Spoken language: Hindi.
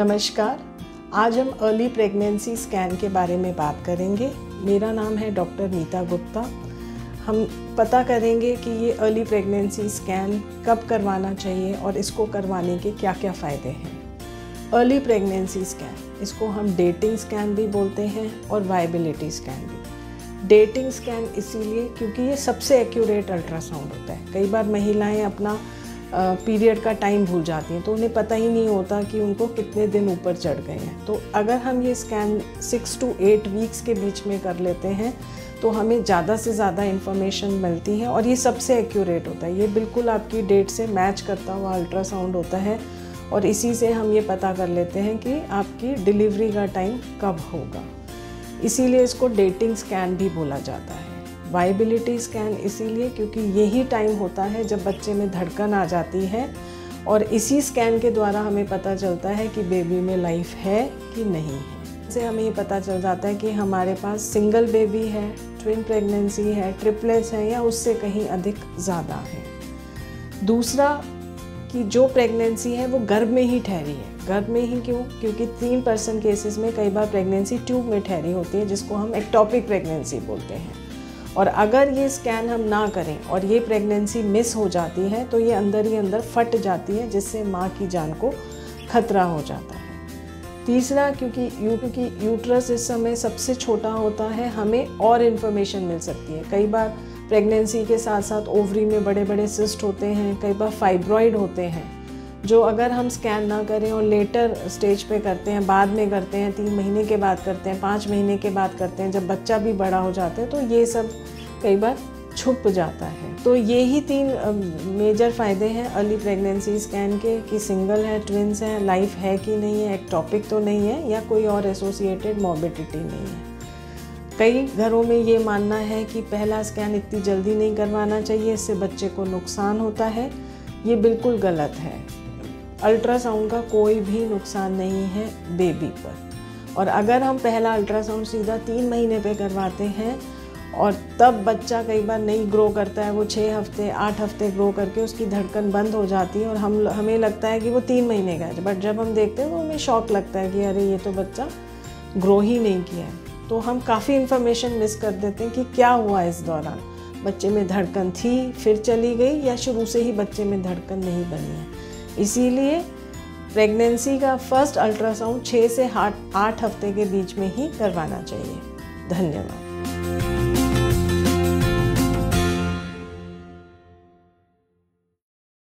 नमस्कार। आज हम अर्ली प्रेगनेंसी स्कैन के बारे में बात करेंगे। मेरा नाम है डॉक्टर नीता गुप्ता। हम पता करेंगे कि ये अर्ली प्रेगनेंसी स्कैन कब करवाना चाहिए और इसको करवाने के क्या क्या फ़ायदे हैं। अर्ली प्रेगनेंसी स्कैन, इसको हम डेटिंग स्कैन भी बोलते हैं और वायबिलिटी स्कैन भी। डेटिंग स्कैन इसीलिए क्योंकि ये सबसे एक्यूरेट अल्ट्रासाउंड होता है। कई बार महिलाएं अपना पीरियड का टाइम भूल जाती हैं, तो उन्हें पता ही नहीं होता कि उनको कितने दिन ऊपर चढ़ गए हैं। तो अगर हम ये स्कैन 6 to 8 वीक्स के बीच में कर लेते हैं तो हमें ज़्यादा से ज़्यादा इन्फॉर्मेशन मिलती है और ये सबसे एक्यूरेट होता है। ये बिल्कुल आपकी डेट से मैच करता हुआ अल्ट्रासाउंड होता है और इसी से हम ये पता कर लेते हैं कि आपकी डिलीवरी का टाइम कब होगा। इसीलिए इसको डेटिंग स्कैन भी बोला जाता है। वायबिलिटी स्कैन इसीलिए क्योंकि यही टाइम होता है जब बच्चे में धड़कन आ जाती है और इसी स्कैन के द्वारा हमें पता चलता है कि बेबी में लाइफ है कि नहीं है। इससे हमें ये पता चल जाता है कि हमारे पास सिंगल बेबी है, ट्विन प्रेगनेंसी है, ट्रिपलेट्स हैं या उससे कहीं अधिक ज़्यादा है। दूसरा कि जो प्रेगनेंसी है वो गर्भ में ही ठहरी है। गर्भ में ही क्यों? क्योंकि 3% केसेस में कई बार प्रेगनेंसी ट्यूब में ठहरी होती है, जिसको हम एक्टोपिक प्रेगनेंसी बोलते हैं। और अगर ये स्कैन हम ना करें और ये प्रेगनेंसी मिस हो जाती है तो ये अंदर ही अंदर फट जाती है, जिससे माँ की जान को खतरा हो जाता है। तीसरा क्योंकि यूट्रस इस समय सबसे छोटा होता है, हमें और इन्फॉर्मेशन मिल सकती है। कई बार प्रेगनेंसी के साथ साथ ओवरी में बड़े बड़े सिस्ट होते हैं, कई बार फाइब्रॉइड होते हैं, जो अगर हम स्कैन ना करें और लेटर स्टेज पे करते हैं, बाद में करते हैं, 3 महीने के बाद करते हैं, 5 महीने के बाद करते हैं, जब बच्चा भी बड़ा हो जाता है, तो ये सब कई बार छुप जाता है। तो ये ही 3 मेजर फ़ायदे हैं अर्ली प्रेगनेंसी स्कैन के कि सिंगल है, ट्विन्स हैं, लाइफ है कि नहीं है, एक्टोपिक तो नहीं है या कोई और एसोसिएटेड मॉर्बिडिटी नहीं है। कई घरों में ये मानना है कि पहला स्कैन इतनी जल्दी नहीं करवाना चाहिए, इससे बच्चे को नुकसान होता है। ये बिल्कुल गलत है। अल्ट्रासाउंड का कोई भी नुकसान नहीं है बेबी पर। और अगर हम पहला अल्ट्रासाउंड सीधा 3 महीने पे करवाते हैं और तब बच्चा कई बार नहीं ग्रो करता है, वो 6 हफ्ते 8 हफ्ते ग्रो करके उसकी धड़कन बंद हो जाती है और हमें लगता है कि वो 3 महीने का है, बट जब हम देखते हैं तो हमें शौक लगता है कि अरे ये तो बच्चा ग्रो ही नहीं किया है। तो हम काफ़ी इन्फॉर्मेशन मिस कर देते हैं कि क्या हुआ इस दौरान, बच्चे में धड़कन थी फिर चली गई या शुरू से ही बच्चे में धड़कन नहीं बनी है। इसीलिए प्रेगनेंसी का फर्स्ट अल्ट्रासाउंड 6 से 8 हफ्ते के बीच में ही करवाना चाहिए। धन्यवाद।